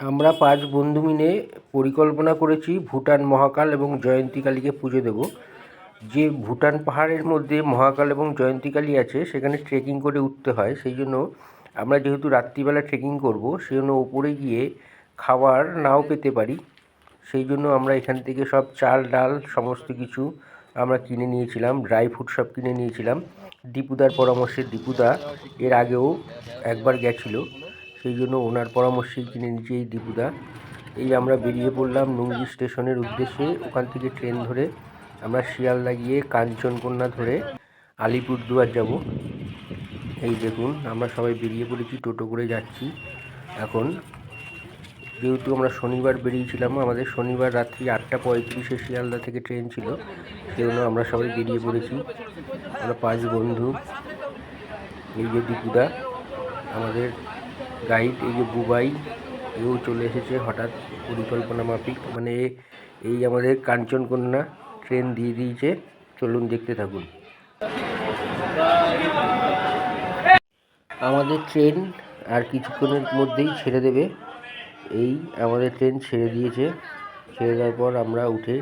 আমরা 5 বন্ধু মিলে পরিকল্পনা করেছি ভুটান মহাকাল এবং জয়ন্তীকালীকে পুজো দেব। যে ভুটান পাহাড়ের মধ্যে মহাকাল এবং জয়ন্তীকালী আছে সেখানে ট্রেকিং করে উঠতে হয়, সেই জন্য আমরা যেহেতু রাত্রিবেলা ট্রেকিং করব সেই জন্য ওপরে গিয়ে খাবার নাও পেতে পারি। সেই জন্য আমরা এখান থেকে সব চাল ডাল সমস্ত কিছু আমরা কিনে নিয়েছিলাম, ড্রাই ফ্রুট সব কিনে নিয়েছিলাম। দীপুদার পরামর্শে, দীপুদা এর আগেও একবার গেছিলো, সেই জন্য ওনার পরামর্শেই কিনে নিয়েছি এই দীপুদা। এই আমরা বেরিয়ে পড়লাম নুঙ্গি স্টেশনের উদ্দেশ্যে। ওখান থেকে ট্রেন ধরে আমরা শিয়ালদা গিয়ে কাঞ্চনকন্যা ধরে আলিপুরদুয়ার যাব। এই দেখুন আমরা সবাই বেরিয়ে পড়েছি, টোটো করে যাচ্ছি। এখন যেহেতু আমরা শনিবার বেরিয়েছিলাম, আমাদের শনিবার রাত্রি 8:35 শিয়ালদা থেকে ট্রেন ছিল, সেজন্য আমরা সবাই বেরিয়ে পড়েছি। আমরা 5 বন্ধু। এই যে দীপুদা আমাদের গাইড, এই যে বুবাই, এও চলে এসেছে হঠাৎ পরিকল্পনা মাফিক। মানে এই আমাদের কাঞ্চনকন্যা ট্রেন দিয়ে দিয়েছে, চলুন দেখতে থাকুন। আমাদের ট্রেন আর কিছুক্ষণের মধ্যেই ছেড়ে দেবে। এই আমাদের ট্রেন ছেড়ে দিয়েছে। ছেড়ে দেওয়ার পর আমরা উঠে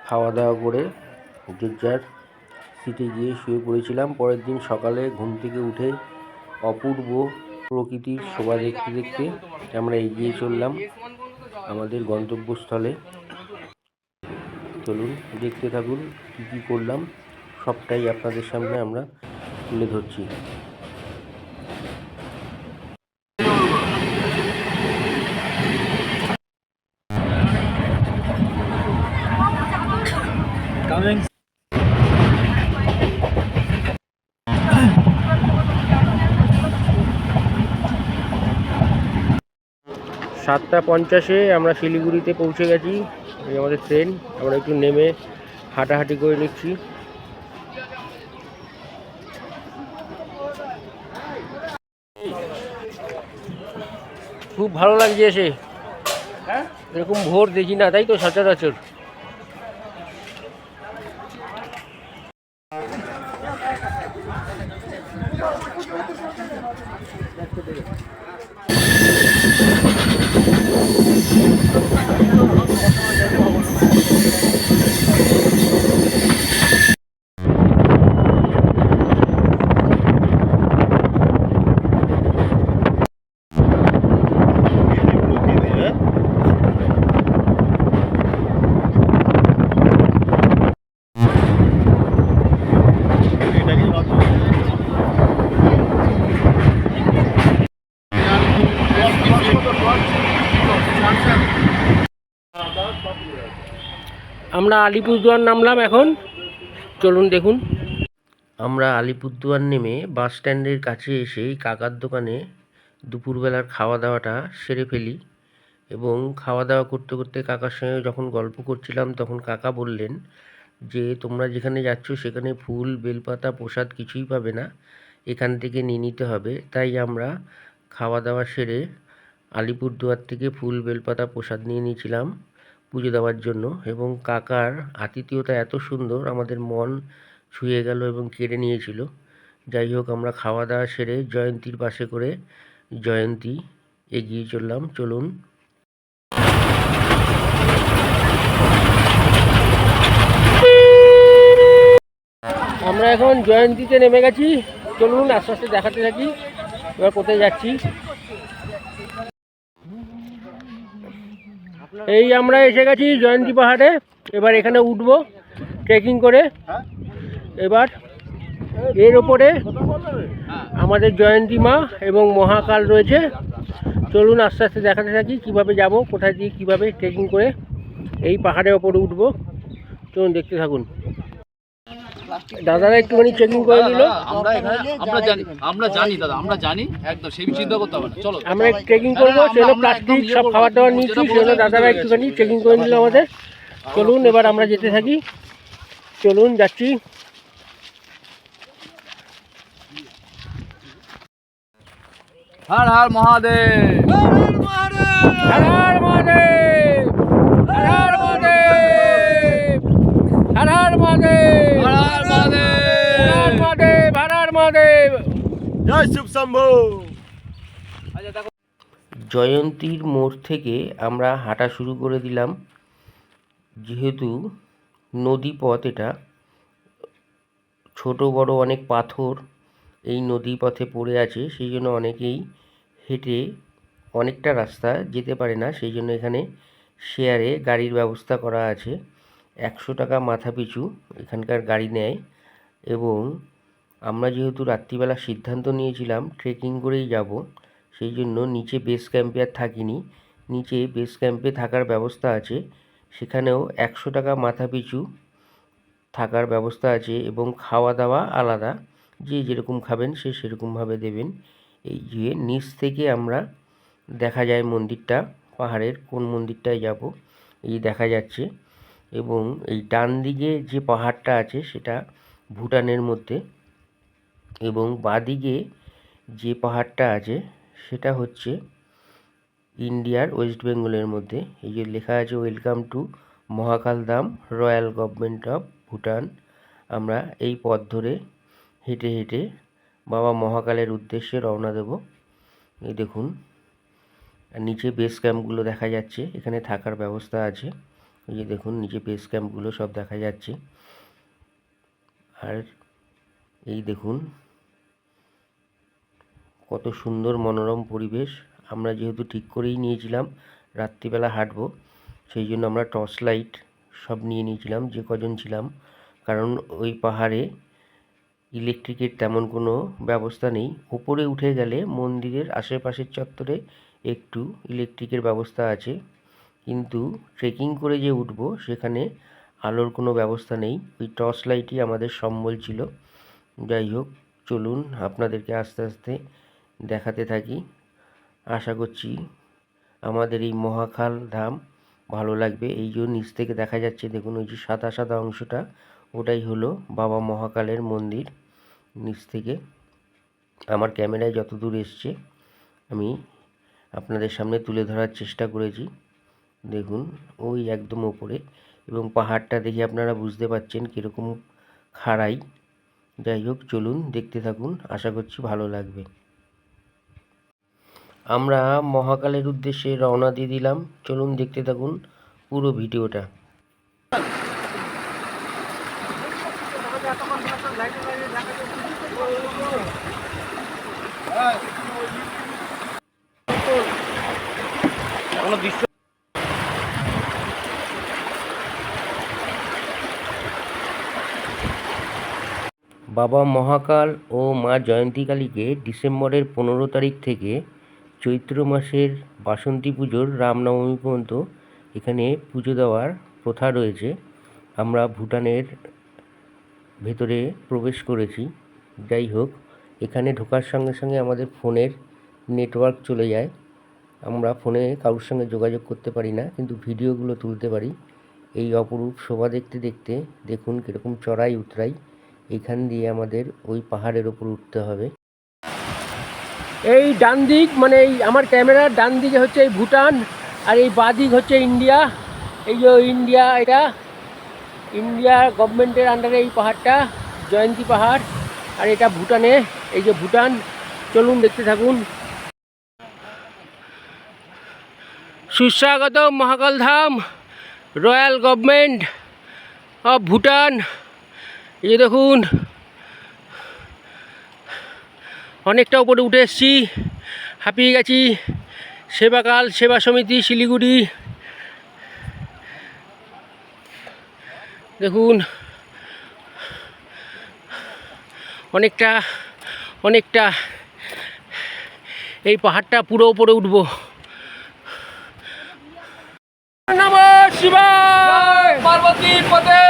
খাওয়া দাওয়া করে যে যার সিটে গিয়ে শুয়ে পড়েছিলাম। পরের দিন সকালে ঘুম থেকে উঠে অপূর্ব প্রকৃতির শোভা দেখতে দেখতে আমরা এগিয়ে চললাম আমাদের গন্তব্যস্থলে। চলুন দেখতে থাকুন কী কী করলাম, সবটাই আপনাদের সামনে আমরা তুলে ধরছি। সাতটা 50-এ আমরা শিলিগুড়িতে পৌঁছে গেছি। এই আমাদের ট্রেন। আমরা একটু নেমে হাঁটাহাঁটি করে নিচ্ছি। খুব ভালো লাগছে এসে, এরকম ভোর দেখি না, তাই তো সচরাচর। আমরা আলিপুরদুয়ার নামলাম এখন, চলুন দেখুন। আমরা আলিপুরদুয়ার নেমে বাস স্ট্যান্ডের কাছে এসে কাকার দোকানে দুপুরবেলার খাওয়া দাওয়াটা সেরে ফেলি। এবং খাওয়া দাওয়া করতে করতে কাকার সঙ্গে যখন গল্প করছিলাম তখন কাকা বললেন যে তোমরা যেখানে যাচ্ছ সেখানে ফুল বেলপাতা প্রসাদ কিছুই পাবে না, এখান থেকে নিয়ে নিতে হবে। তাই আমরা খাওয়া দাওয়া সেরে আলিপুরদুয়ার থেকে ফুল বেলপাতা প্রসাদ নিয়ে নিয়েছিলাম পুজো দেওয়ার জন্য। এবং কাকার আতিথেয়তা এত সুন্দর, আমাদের মন ছুঁয়ে গেল এবং কেড়ে নিয়েছিল। যাই হোক, আমরা খাওয়া দাওয়া সেরে জয়ন্তীর পাশে করে জয়ন্তী এগিয়ে চললাম। চলুন। আমরা এখন জয়ন্তীতে নেমে গেছি, চলুন আস্তে আস্তে দেখাতে থাকি এবার কোথায় যাচ্ছি। এই আমরা এসে গেছি জয়ন্তী পাহাড়ে, এবার এখানে উঠবো ট্রেকিং করে। এবার এর ওপরে আমাদের জয়ন্তী মা এবং মহাকাল রয়েছে। চলুন আস্তে আস্তে দেখাতে থাকি কিভাবে যাব, কোথায় দিয়ে কিভাবে ট্রেকিং করে এই পাহাড়ের ওপরে উঠবো। চলুন দেখতে থাকুন। দাদারা একটুখানি চেকিং করে নিল। আমরা জানি দাদা, আমরা জানি একদম, সেই চিন্তা করতে হবে না। চলো আমরা ট্রেকিং করবো, সেজন্য প্লাস্টিক সব খাবার দাবার নিয়েছি, সেজন্য দাদারা একটুখানি চেকিং করে নিল আমাদের। চলুন এবার আমরা যেতে থাকি, চলুন যাচ্ছি। হর হর মহাদেব, হর হর মহাদেব, হর হর মহাদেব, হর হর মহাদেব, হর হর মহাদেব, হর হর মহাদেব, জয় শিব শম্ভু। জয়ন্তীর মোড় থেকে আমরা হাঁটা শুরু করে দিলাম। যেহেতু নদী পথ, এটা ছোট বড় অনেক পাথর এই নদী পথে পড়ে আছে, সেই জন্য অনেকেই হেঁটে অনেকটা রাস্তা যেতে পারে না। সেই জন্য এখানে শেয়ারে গাড়ির ব্যবস্থা করা আছে। 100 টাকা মাথা পিছু এখানকার গাড়ি নেয়। এবং আমরা যেহেতু রাত্রিবেলা সিদ্ধান্ত নিয়েছিলাম ট্রেকিং করেই যাব, সেই জন্য নিচে বেস ক্যাম্পে আর থাকিনি। নিচে বেস ক্যাম্পে থাকার ব্যবস্থা আছে, সেখানেও 100 টাকা মাথা পিছু থাকার ব্যবস্থা আছে এবং খাওয়া দাওয়া আলাদা, যে যেরকম খাবেন সে সেরকমভাবে দেবেন। এই যে নিচ থেকে আমরা দেখা যায় মন্দিরটা, পাহাড়ের কোন মন্দিরটায় যাব এই দেখা যাচ্ছে। এবং এই ডান দিকে যে পাহাড়টা আছে সেটা ভুটানের মধ্যে, এবং বাঁদিকে যে পাহাড়টা আছে সেটা হচ্ছে ইন্ডিয়ার ওয়েস্ট বেঙ্গলের মধ্যে। এই যে লেখা আছে welcome to Mahakal Dham, royal government of Bhutan. আমরা এই পথ ধরে হেঁটে হেঁটে বাবা মহাকালের উদ্দেশ্যে রওনা দেব। এই দেখুন নিচে বেস ক্যাম্পগুলো দেখা যাচ্ছে, এখানে থাকার ব্যবস্থা আছে। এই যে দেখুন নিচে বেস ক্যাম্পগুলো সব দেখা যাচ্ছে। আর এই দেখুন কত সুন্দর মনোরম পরিবেশ। আমরা যেহেতু ঠিক করেই নিয়েছিলাম রাত্রিবেলা হাঁটবো, সেই জন্য আমরা টর্চ লাইট সব নিয়ে নিয়েছিলাম যে কজন ছিলাম, কারণ ওই পাহাড়ে ইলেকট্রিকের তেমন কোনো ব্যবস্থা নেই। উপরে উঠে গেলে মন্দিরের আশেপাশের চত্বরে একটু ইলেকট্রিকের ব্যবস্থা আছে, কিন্তু ট্রেকিং করে যে উঠবো সেখানে আলোর কোনো ব্যবস্থা নেই। ওই টর্চ লাইটই আমাদের সম্বল ছিল। যাই হোক, চলুন আপনাদেরকে আস্তে আস্তে দেখাতে থাকি। আশা করছি আমাদের এই মহাকাল ধাম ভালো লাগবে। এই যে নিচ থেকে দেখা যাচ্ছে দেখুন, ওই যে সাদা সাদা অংশটা ওটাই হলো বাবা মহাকালের মন্দির। নিচ থেকে আমার ক্যামেরায় যত দূর এসছে আমি আপনাদের সামনে তুলে ধরার চেষ্টা করেছি। দেখুন ওই একদম ওপরে, এবং পাহাড়টা দেখে আপনারা বুঝতে পারছেন কীরকম খাড়াই। যাই হোক, চলুন দেখতে থাকুন, আশা করছি ভালো লাগবে। আমরা মহাকালের উদ্দেশ্যে রওনা দিয়ে দিলাম, চলুন দেখতে থাকুন পুরো ভিডিওটা। বাবা মহাকাল ও মা জয়ন্তী কালীকে ডিসেম্বরের 15 তারিখ থেকে চৈত্র মাসের বাসন্তী পুজোর রামনবমী পর্যন্ত এখানে পুজো দেওয়ার প্রথা রয়েছে। আমরা ভুটানের ভেতরে প্রবেশ করেছি। যাই হোক, এখানে ঢোকার সঙ্গে সঙ্গে আমাদের ফোনের নেটওয়ার্ক চলে যায়। আমরা ফোনে কারোর সঙ্গে যোগাযোগ করতে পারি না, কিন্তু ভিডিওগুলো তুলতে পারি। এই অপরূপ শোভা দেখতে দেখতে দেখুন কীরকম চড়াই উতরাই। এখান দিয়ে আমাদের ওই পাহাড়ের ওপর উঠতে হবে। এই ডান দিক, মানে এই আমার ক্যামেরার ডান দিকে হচ্ছে এই ভুটান, আর এই বাঁ দিক হচ্ছে ইন্ডিয়া। এই যে ইন্ডিয়া, এটা ইন্ডিয়া গভর্নমেন্টের আন্ডারে এই পাহাড়টা জয়ন্তী পাহাড়, আর এটা ভুটানে। এই যে ভুটান, চলুন দেখতে থাকুন। সুস্বাগত মহাকাল ধাম, রয়্যাল গভর্নমেন্ট অফ ভুটান। এই যে দেখুন অনেকটা উপরে উঠে এসেছি, হাঁপিয়ে গেছি। সেবাকাল সেবা সমিতি শিলিগুড়ি, দেখুন অনেকটা অনেকটা এই পাহাড়টা পুরো উপরে উঠবো। নমঃ শিবায়, পার্বতী পদে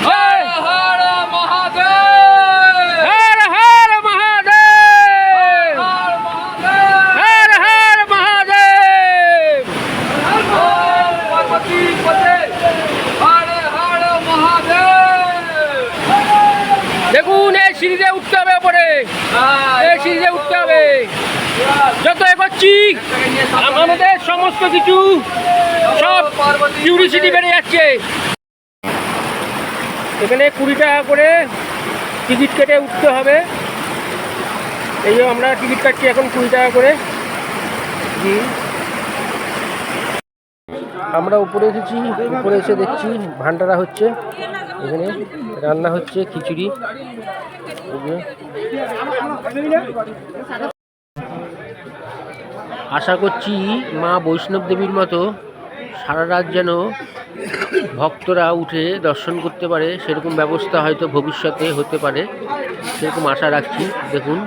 হর হর মহাদেব, হর হর মহাদেব, হর মহাদেব, হর হর মহাদেব। পার্বতী পদে হর হর মহাদেব। দেখুন এই সিঁড়িতে উঠতে হবে ওপরে, এই সিঁড়িতে উঠতে হবে। যত এগোচ্ছি আমাদের সমস্ত কিছু সব কিউরিসিটি বেড়ে যাচ্ছে। এখানে 20 টাকা করে টিকিট কেটে উঠতে হবে। এই যে আমরা টিকিট কাটছি এখন 20 টাকা করে। আমরা উপরে এসেছি, উপরে এসে দেখছি ভান্ডারা হচ্ছে, এখানে রান্না হচ্ছে খিচুড়ি। আশা করছি মা বৈষ্ণব দেবীর মতো সারা রাত যেন ভক্তরা উঠে দর্শন করতে পারে, সেরকম ব্যবস্থা হয়তো ভবিষ্যতে হতে পারে, সেরকম আশা রাখছি। দেখুন,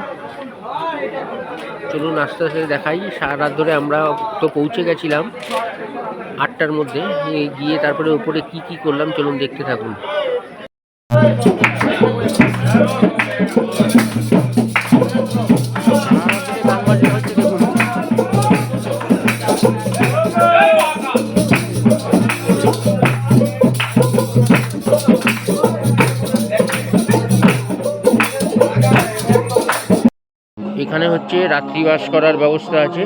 চলুন আস্তে আস্তে দেখাই। সারা রাত ধরে আমরা তো পৌঁছে গেছিলাম 8টার মধ্যে, গিয়ে তারপরে উপরে কি কি করলাম চলুন দেখতে থাকুন। এখানে হচ্ছে রাত্রিবাস করার ব্যবস্থা আছে।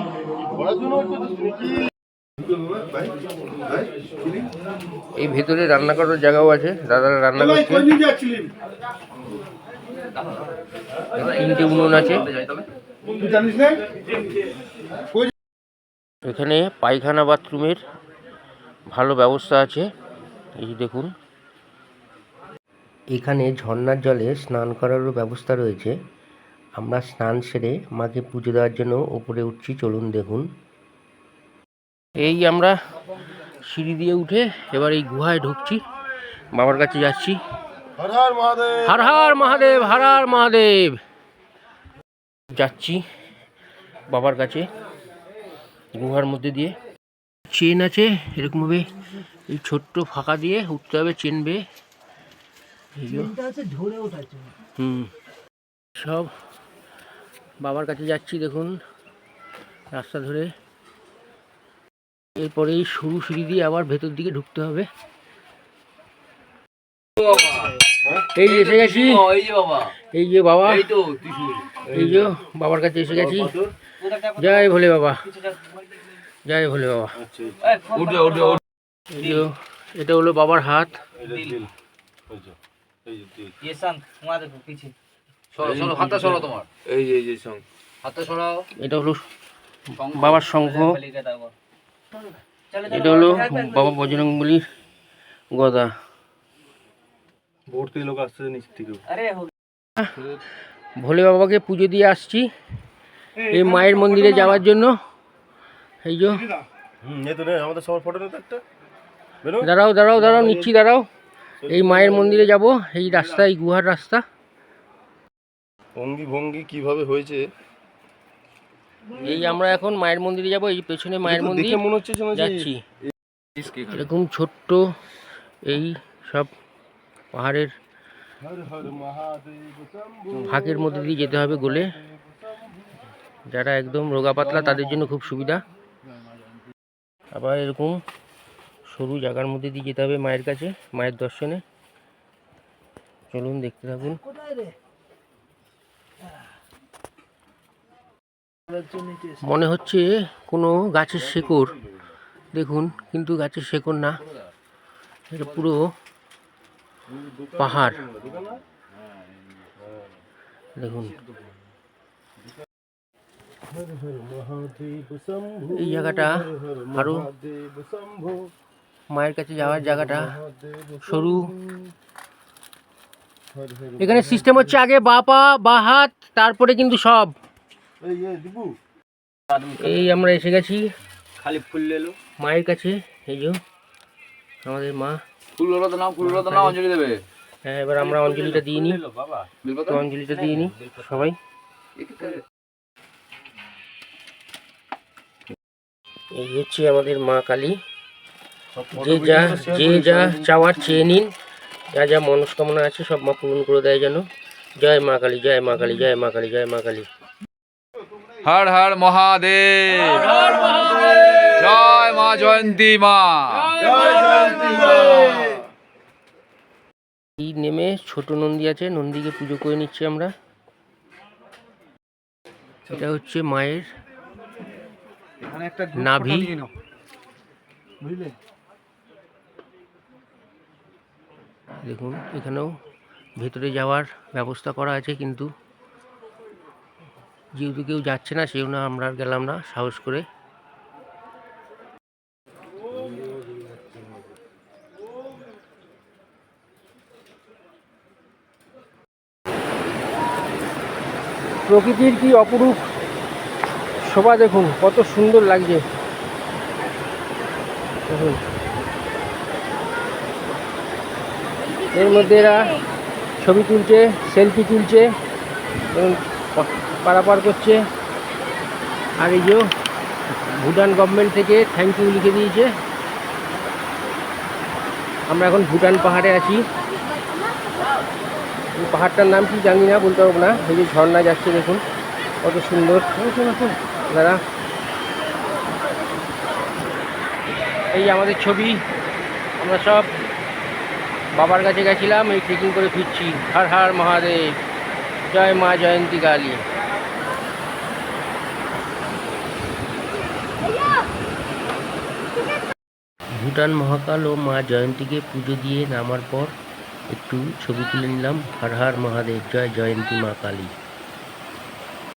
এই ভেতরে রান্না করার জায়গাও আছে, দাদারা রান্না করছে। 3টে উনুন আছে। এখানে পায়খানা বাথরুমের ভালো ব্যবস্থা আছে, এই দেখুন। এখানে ঝর্ণার জলে স্নান করারও ব্যবস্থা রয়েছে। আমরা স্নান সেরে মাকে পুজো দেওয়ার জন্য উপরে উঠছি, চলুন দেখুন। এই আমরা সিঁড়ি দিয়ে উঠে এবার এই গুহায় ঢুকছি, বাবার কাছে যাচ্ছি। হর হর মহাদেব, হর হর মহাদেব, হর হর মহাদেব। যাচ্ছি বাবার কাছে গুহার মধ্যে দিয়ে। চেন আছে এরকমভাবে, এই ছোট্ট ফাঁকা দিয়ে উঠতে হবে চেন বেয়ে। সব বাবার কাছে যাচ্ছি দেখুন রাস্তা ধরে। এরপরে এই সরু সিঁড়ি দিয়ে আবার ভেতর দিকে ঢুকতে হবে। এই এসে গেছি, এই যে বাবা, এই যে বাবার কাছে এসে গেছি। জয় ভোলে বাবা, জয় ভোলে বাবা। এই যে এটা হলো বাবার হাত। এটা হলো বাবার শঙ্খ, এটা হলো বাবা বজরংবলীর গদা। ভোলে বাবাকে পুজো দিয়ে আসছি এই মায়ের মন্দিরে যাওয়ার জন্য। এই যে দাঁড়াও দাঁড়াও দাঁড়াও, নিচ্ছি দাঁড়াও। এই মায়ের মন্দিরে যাব, এই রাস্তা, এই গুহার রাস্তা। অঙ্গি ভঙ্গি কিভাবে হয়েছে। এই আমরা এখন মায়ের মন্দিরে যাব, এই পেছনে মায়ের মন্দির মনে হচ্ছে যাচ্ছি। এরকম ছোট্ট এই সব পাহাড়ের ফাঁকের মধ্যে দিয়ে যেতে হবে গলে। যারা একদম রোগা পাতলা তাদের জন্য খুব সুবিধা। আবার এরকম সরু জায়গার মধ্যে দিয়ে যেতে হবে মায়ের কাছে, মায়ের দর্শনে। চলুন দেখতে থাকুন। মনে হচ্ছে কোনো গাছের শেকড়, দেখুন, কিন্তু গাছের শেকড় না, এটা পুরো পাহাড়। দেখুন এই জায়গাটা আরো মায়ের কাছে যাওয়ার জায়গাটা সরু। এখানে সিস্টেম হচ্ছে আগে বা পা বা হাত, তারপরে কিন্তু সব। এই আমরা এসে গেছি খালি ফুল লেলো মায়ের কাছে। এই যে আমাদের মা, ফুল হলো তো নাও, ফুল হলো তো নাও, অঞ্জলি দেবে। হ্যাঁ, এবার আমরা অঞ্জলিটা দিয়ে নিই, অঞ্জলিটা দিয়ে নিই সবাই। এই হচ্ছে আমাদের মা কালী। যে যা চাওয়ার চেয়ে নিন, যা যা মনস্কামনা আছে সব মা পূরণ করে দেয় যেন। জয় মা কালী, জয় মা কালী, জয় মা কালী, জয় মা কালী। হর হর মহাদেব, জয় মা জয়ন্তী মা। এই নেমে ছোট নন্দী আছে, নন্দীকে পুজো করে নিচ্ছি আমরা। এটা হচ্ছে মায়ের নাভি। দেখুন এখানেও ভেতরে যাওয়ার ব্যবস্থা করা আছে, কিন্তু যেহেতু কেউ যাচ্ছে না সেও না, আমরা আর গেলাম না সাহস করে। প্রকৃতির কি অপরূপ শোভা, দেখুন কত সুন্দর লাগছে। দেখুন এর মধ্যে এরা ছবি তুলছে, সেলফি তুলছে, দেখুন পারাপার করছে। আর এই যে ভুটান গভর্নমেন্ট থেকে থ্যাংক ইউ লিখে দিয়েছে। আমরা এখন ভুটান পাহাড়ে আছি। এই পাহাড়টার নাম কি জানি না, বলতে পারবো না। এই যে ঝর্ণা যাচ্ছে, দেখুন কত সুন্দর। দাদা এই আমাদের ছবি, আমরা সব বাবার কাছে গেছিলাম, এই ট্রেকিং করে ফিরছি। হর হর মহাদেব, জয় মা জয়ন্তী কালী। ভুটান মহাকাল ও মা জয়ন্তীকে পুজো দিয়ে নামার পর একটু ছবি তুলে নিলাম। হর হর মহাদেব, জয় জয়ন্তী মা কালী।